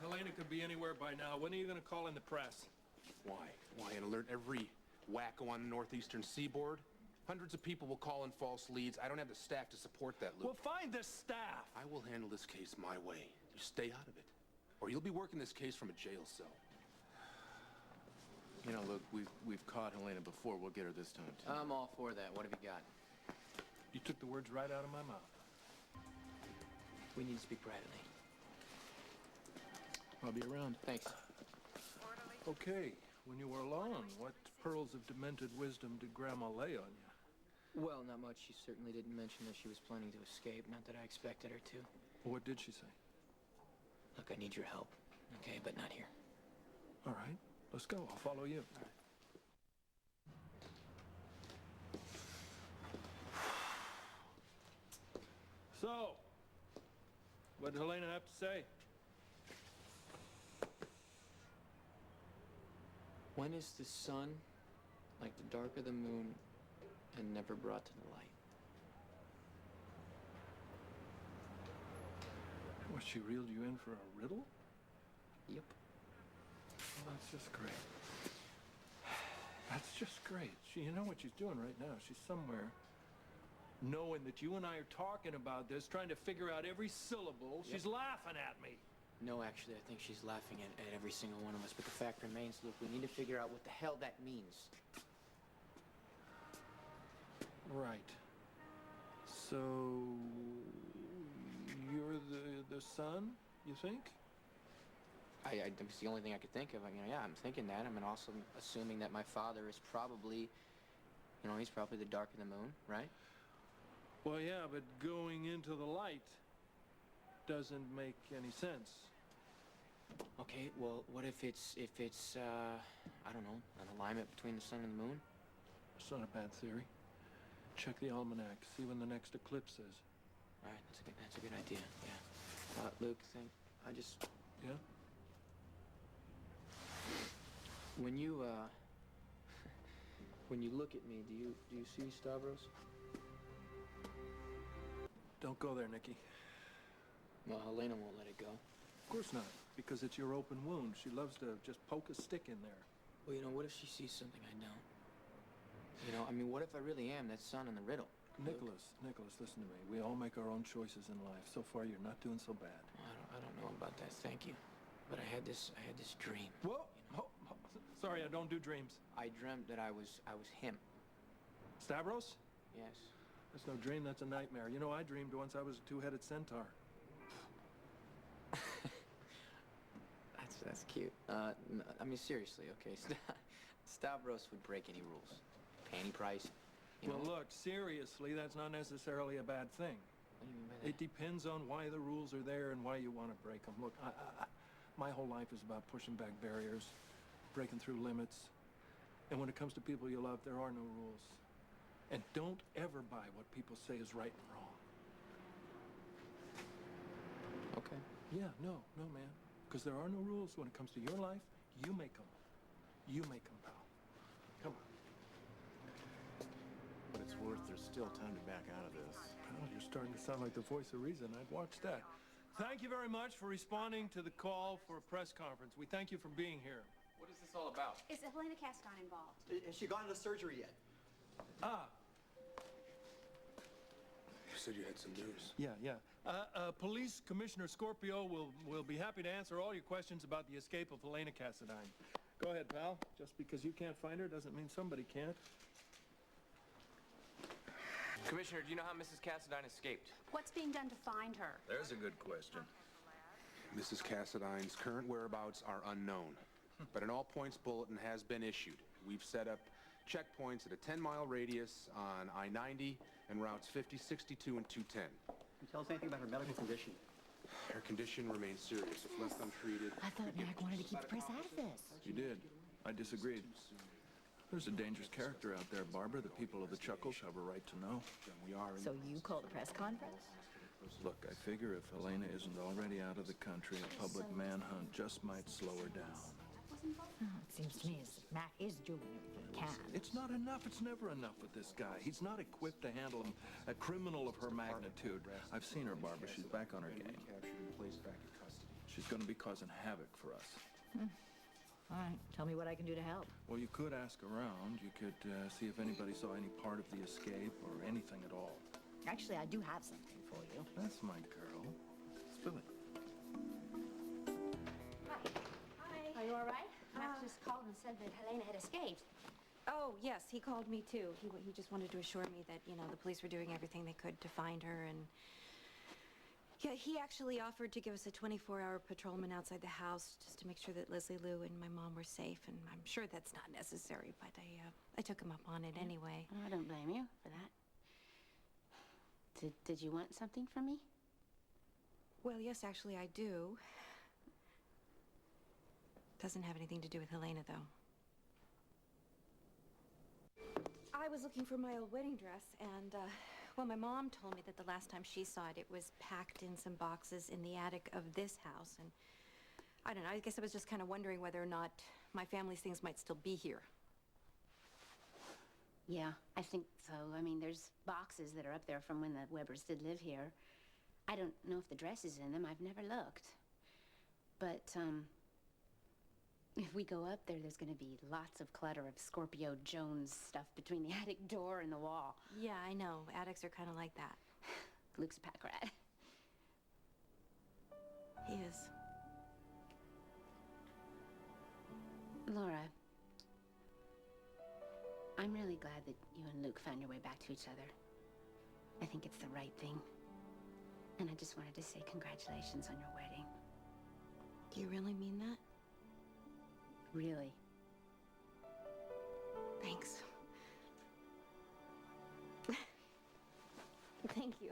Helena could be anywhere by now. When are you going to call in the press? Why? Why? And alert every wacko on the northeastern seaboard? Hundreds of people will call in false leads. I don't have the staff to support that, Luke. Well, find the staff. I will handle this case my way. You stay out of it. Or you'll be working this case from a jail cell. You know, Luke, we've caught Helena before. We'll get her this time, too. I'm all for that. What have you got? You took the words right out of my mouth. We need to speak privately. I'll be around. Thanks. Okay, when you were alone, what pearls of demented wisdom did Grandma lay on you? Well, not much. She certainly didn't mention that she was planning to escape. Not that I expected her to. What did she say? Look, I need your help, okay? But not here. All right, let's go. I'll follow you. All right. So, what did Helena have to say? When is the sun like the dark of the moon and never brought to the light? What, she reeled you in for a riddle? Yep. Well, that's just great. That's just great. You know what she's doing right now? She's somewhere knowing that you and I are talking about this, trying to figure out every syllable. Yep. She's laughing at me. No, actually, I think she's laughing at every single one of us. But the fact remains, Luke, we need to figure out what the hell that means. Right. So, you're the son, you think? It's the only thing I could think of. Yeah, I'm thinking that. I'm also assuming that my father is probably, he's probably the dark of the moon, right? Well, yeah, but going into the light doesn't make any sense. Okay, well, what if it's I don't know, an alignment between the sun and the moon? It's not a bad theory. Check the almanac, see when the next eclipse is. All right, that's a good idea, yeah. Luke, Yeah? When you look at me, do you see Stavros? Don't go there, Nicky. Well, Helena won't let it go. Of course not, because it's your open wound. She loves to just poke a stick in there. Well, what if she sees something I don't? What if I really am that son in the riddle? Nicholas, listen to me. We all make our own choices in life. So far, you're not doing so bad. Well, I don't know about that, thank you. But I had this dream. Whoa! Sorry, I don't do dreams. I dreamt that I was him. Stavros? Yes. That's no dream, that's a nightmare. I dreamed once I was a two-headed centaur. That's cute. Seriously, okay. Stavros would break any rules. Pay any price. Well, look, seriously, that's not necessarily a bad thing. What do you mean by that? It depends on why the rules are there and why you want to break them. Look, my whole life is about pushing back barriers, breaking through limits. And when it comes to people you love, there are no rules. And don't ever buy what people say is right and wrong. Okay. Yeah, no, man. Because there are no rules when it comes to your life. You make them. You make them, pal. Come on. What it's worth, there's still time to back out of this. Well, you're starting to sound like the voice of reason. I'd watch that. Thank you very much for responding to the call for a press conference. We thank you for being here. What is this all about? Is Helena Caston involved? Has she gone into surgery yet? You said you had some news. Yeah. Police Commissioner Scorpio will be happy to answer all your questions about the escape of Helena Cassadine. Go ahead, pal. Just because you can't find her doesn't mean somebody can't. Commissioner, do you know how Mrs. Cassadine escaped? What's being done to find her? There's a good question. Mrs. Cassadine's current whereabouts are unknown, but an all-points bulletin has been issued. We've set up checkpoints at a 10-mile radius on I-90 and routes 50, 62, and 210. Can you tell us anything about her medical condition? Her condition remains serious if left untreated. I thought Mac wanted to keep the press out of this. You did. I disagreed. There's a dangerous character out there, Barbara. The people of the Chuckles have a right to know. We are. So you called a press conference? Look, I figure if Helena isn't already out of the country, a public manhunt just might slow her down. Oh, it seems to me as if Mac is doing everything he can. It's not enough. It's never enough with this guy. He's not equipped to handle a criminal of her magnitude. I've seen her, Barbara. She's back on her game. Captured and placed back in custody. She's She's going to be causing havoc for us. All right, tell me what I can do to help. Well, you could ask around. You could see if anybody saw any part of the escape or anything at all. Actually, I do have something for you. That's my girl. Spill it. Hi. Are you all right? Max just called and said that Helena had escaped. Oh, yes, he called me too. He just wanted to assure me that, you know, the police were doing everything they could to find her, and yeah, he actually offered to give us a 24-hour patrolman outside the house just to make sure that Leslie Lou and my mom were safe, and I'm sure that's not necessary, but I took him up on it anyway. Oh, I don't blame you for that. Did you want something from me? Well, yes, actually, I do. Doesn't have anything to do with Helena, though. I was looking for my old wedding dress, and, well, my mom told me that the last time she saw it, it was packed in some boxes in the attic of this house, and I don't know, I guess I was just kind of wondering whether or not my family's things might still be here. Yeah, I think so. I mean, there's boxes that are up there from when the Webbers did live here. I don't know if the dress is in them. I've never looked. But, if we go up there, there's going to be lots of clutter of Scorpio Jones stuff between the attic door and the wall. Yeah, I know. Attics are kind of like that. Luke's a pack rat. He is. Laura, I'm really glad that you and Luke found your way back to each other. I think it's the right thing. And I just wanted to say congratulations on your wedding. Do you really mean that? Really. Thanks. Thank you.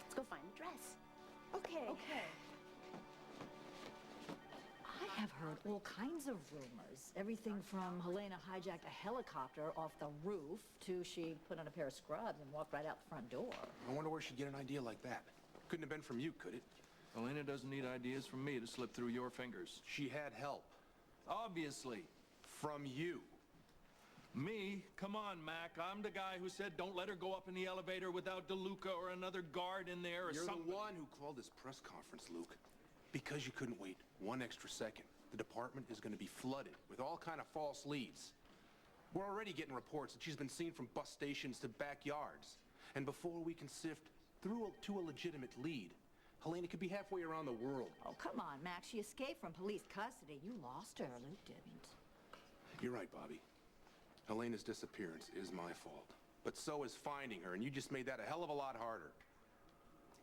Let's go find the dress. Okay. Okay. I have heard all kinds of rumors. Everything from Helena hijacked a helicopter off the roof to she put on a pair of scrubs and walked right out the front door. I wonder where she'd get an idea like that. Couldn't have been from you, could it? Helena doesn't need ideas from me to slip through your fingers. She had help. Obviously. From you. Me? Come on, Mac. I'm the guy who said don't let her go up in the elevator without DeLuca or another guard in there or You're something. the one who called this press conference, Luke. Because you couldn't wait one extra second. The department is going to be flooded with all kind of false leads. We're already getting reports that she's been seen from bus stations to backyards. And before we can sift through to a legitimate lead, Helena could be halfway around the world. Oh, come on, Max. She escaped from police custody. You lost her. Luke didn't. You're right, Bobby. Helena's disappearance is my fault. But so is finding her, and you just made that a hell of a lot harder.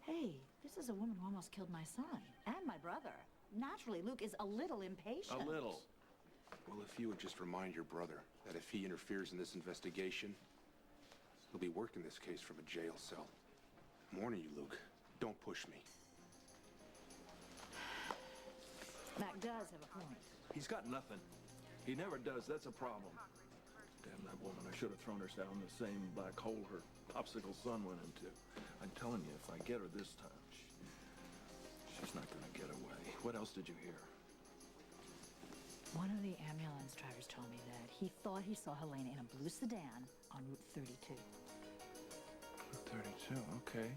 Hey, this is a woman who almost killed my son and my brother. Naturally, Luke is a little impatient. A little. Well, if you would just remind your brother that if he interferes in this investigation, he'll be working this case from a jail cell. I'm warning you, Luke. Don't push me. Mac does have a point. He's got nothing. He never does. That's a problem. Damn that woman. I should have thrown her down the same black hole her popsicle son went into. I'm telling you, if I get her this time, she's not going to get away. What else did you hear? One of the ambulance drivers told me that he thought he saw Helena in a blue sedan on Route 32. 32, okay.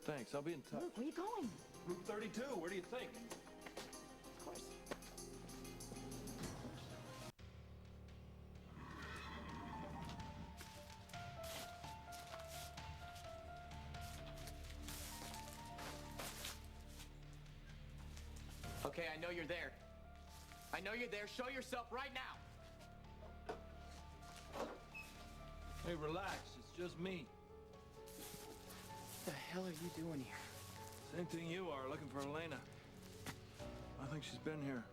Thanks, I'll be in touch. Luke, where are you going? Route 32, where do you think? Of course. Okay, I know you're there. I know you're there. Show yourself right now. Hey, relax. It's just me. What the hell are you doing here? Same thing you are, looking for Helena. I think she's been here.